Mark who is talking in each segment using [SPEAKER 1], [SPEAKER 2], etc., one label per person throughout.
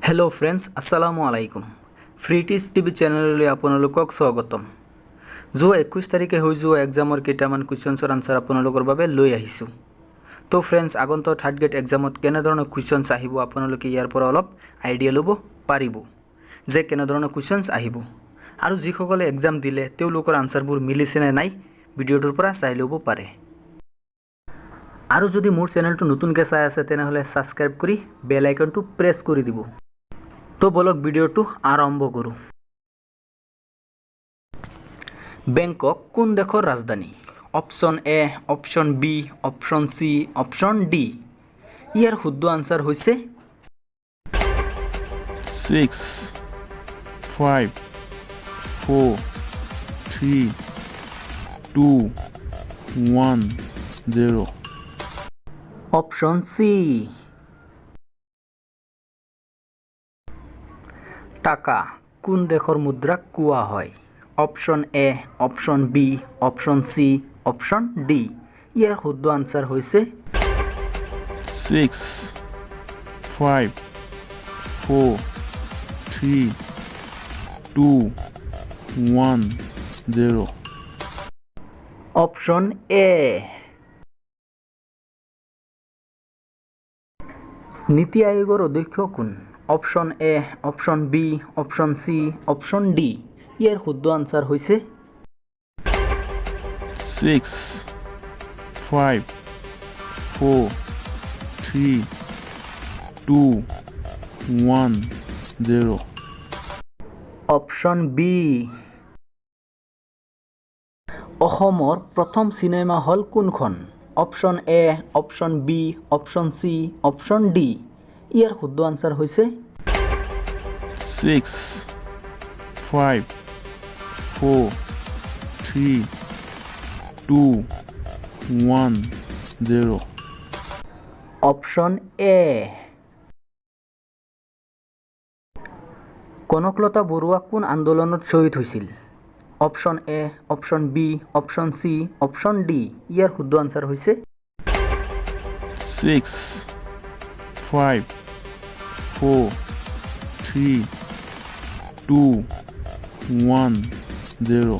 [SPEAKER 1] hello friends अस्सलामु आलाइकुम फ्रीटिज TV channel आपनलोকক स्वागतम जो 21 तारिखे হৈ যোৱা এক্সামৰ কেইটামান কুৱেশ্যনছৰ আনসাৰ আপোনালোকৰ বাবে লৈ আহিছো তো फ्रेंड्स আগন্তুক থাৰ্ড গ্ৰেড এক্সামত কেনে ধৰণৰ কুৱেশ্যনছ আহিব আপোনালোকে ইয়াৰ পৰা অলপ আইডিয়া ল'ব পাৰিব যে কেনে ধৰণৰ কুৱেশ্যনছ আহিব আৰু যিসকলে এক্সাম দিলে তেওঁলোকৰ আনসাৰবোৰ মিলিছে নে নাই ভিডিঅটোৰ পৰা চাই ল'ব পাৰে আৰু যদি মোৰ চেনেলটো নতুনকৈ চাই আছে তেনেহলে সাবস্ক্ৰাইব কৰি বেল আইকনটো প্ৰেছ কৰি দিব तो बोलक भिडिओटो आरम्भ करूँ बैंकक कोन देशर राजधानी option A option B option C option D यार शुद्ध आंसर होइसे
[SPEAKER 2] 6 5 4 3 2 1 0
[SPEAKER 1] ऑप्शन सी টাকা কোন দেশৰ মুদ্ৰাক কোৱা হয় option A option B option C option D ইয়াৰ শুদ্ধ আনসাৰ হৈছে
[SPEAKER 2] 6 5 4 3 2 1 0
[SPEAKER 1] অপশন এ নীতি আয়োগৰ অধ্যক্ষ কোন option A option B option C option D यार शुद्ध आंसर होइसे
[SPEAKER 2] 6 5 4 3 2 1 0
[SPEAKER 1] ऑप्शन बी অসমৰ প্ৰথম সিনেমা হল কোনখন option A option B option C option D ইয়াৰ শুদ্ধ আনসাৰ হৈছে
[SPEAKER 2] 6 5 4 3 2 1 0
[SPEAKER 1] অপশন এ কনকলতা বৰুৱা কোন আন্দোলনত শহীদ হৈছিল option A option B option C option D ইয়াৰ শুদ্ধ আনসাৰ হৈছে
[SPEAKER 2] 6 5 4 3 2 1 0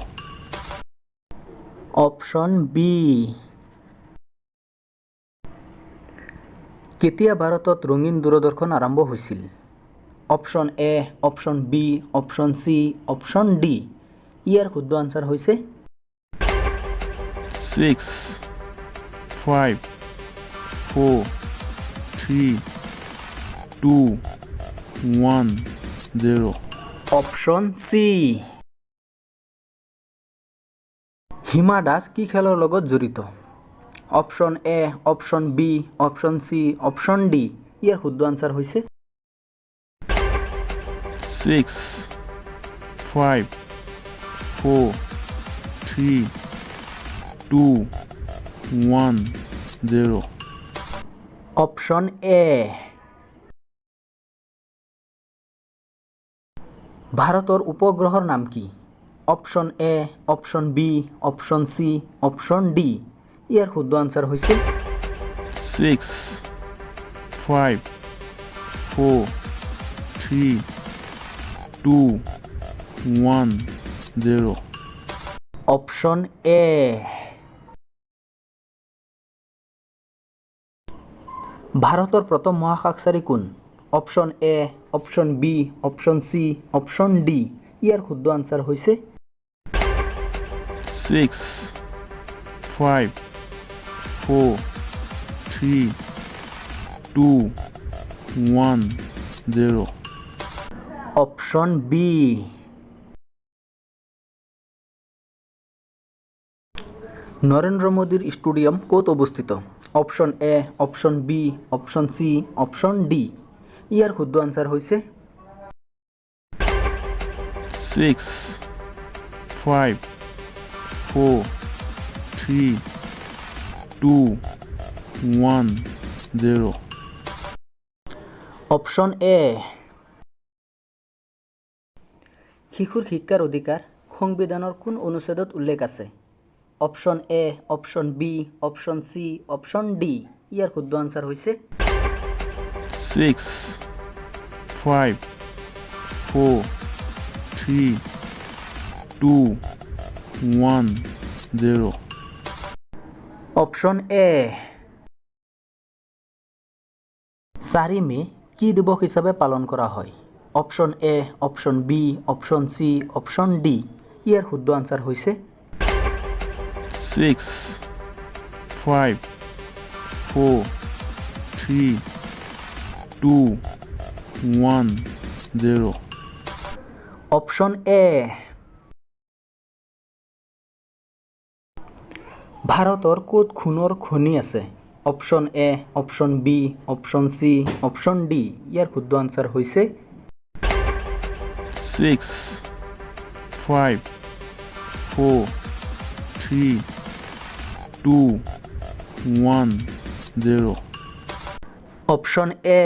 [SPEAKER 1] অপশন বি কেতিয়া ভাৰতত ৰঙীন দূৰদৰ্শন আৰম্ভ হৈছিল option A option B option C option D ইয়াৰ শুদ্ধ আনসাৰ হৈছে
[SPEAKER 2] 6 5 4 3 2 1 0
[SPEAKER 1] অপশন সি হিমা দাস কি খেলৰ লগত জড়িত option A option B option C option D ইয়াৰ শুদ্ধ আনসাৰ হৈছে
[SPEAKER 2] 6 5 4 3 2 1 0
[SPEAKER 1] অপশন এ ভাৰতৰ উপগ্ৰহৰ নাম কি option A option B option C option D ইয়াৰ শুদ্ধ আনসাৰ হৈছে
[SPEAKER 2] 6 5 4 3 2 1 0
[SPEAKER 1] অপশন এ ভাৰতৰ প্ৰথম মহাকাশচাৰী কোন option A option B option C option D ইয়াৰ শুদ্ধ আনসাৰ হৈছে
[SPEAKER 2] 6 5 4 3 2 1 0
[SPEAKER 1] অপশন বি নরেন্দ্র মোদীর স্টেডিয়াম ক'ত অৱস্থিত option A option B option C option D ইয়াৰ শুদ্ধ আনসাৰ হৈছে
[SPEAKER 2] 6 5 4 3 2 1 0
[SPEAKER 1] অপশন এ শিশুৰ শিক্ষাৰ অধিকাৰ সংবিধানৰ কোন অনুচ্ছেদত উল্লেখ আছে option A option B option C option D ইয়াৰ শুদ্ধ আনসাৰ হৈছে
[SPEAKER 2] 6 5 4 3 2 1 0
[SPEAKER 1] অপশন এ 4 মে কি দিবস হিচাপে পালন কৰা হয় option A option B option C option D ইয়াৰ শুদ্ধ আনসাৰ হৈছে
[SPEAKER 2] 6 5 4 3 2 1 0
[SPEAKER 1] অপশন এ ভাৰতৰ ক'ত সোণৰ খনি আছে option A option B option C option D ইয়াৰ শুদ্ধ আনসাৰ হৈছে
[SPEAKER 2] 6 5 4 3 2 1 0
[SPEAKER 1] অপশন এ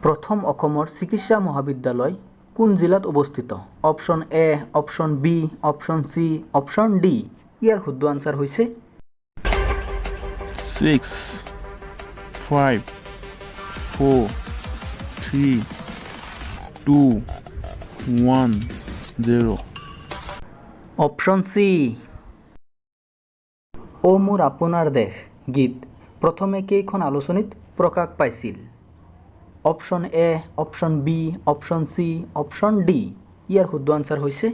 [SPEAKER 1] প্ৰথম অসমৰ চিকিৎসা মহাবিদ্যালয় কোন জিলাত অৱস্থিত option A option B option C option D ইয়াৰ শুদ্ধ আনসাৰ হৈছে
[SPEAKER 2] 6 5 4 3 2 1 0
[SPEAKER 1] অপশন সি ও মোৰ আপোনাৰ দেশ গীত প্ৰথমে কেইখন আলোচনীত প্ৰকাশ পাইছিল option A option B option C option D ইয়াৰ শুদ্ধ আনসাৰ হৈছে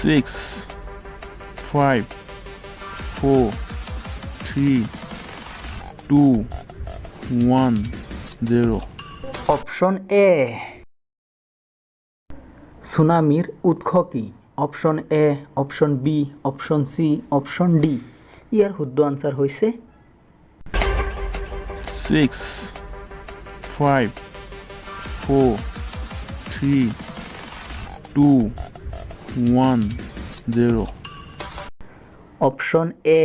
[SPEAKER 2] 6 5 4 3 2 1 0
[SPEAKER 1] অপশন এ সুনামিৰ উৎস কি option A option B option C option D ইয়াৰ শুদ্ধ আনসাৰ হৈছে
[SPEAKER 2] 6 5 4 3 2 1 0
[SPEAKER 1] অপশন এ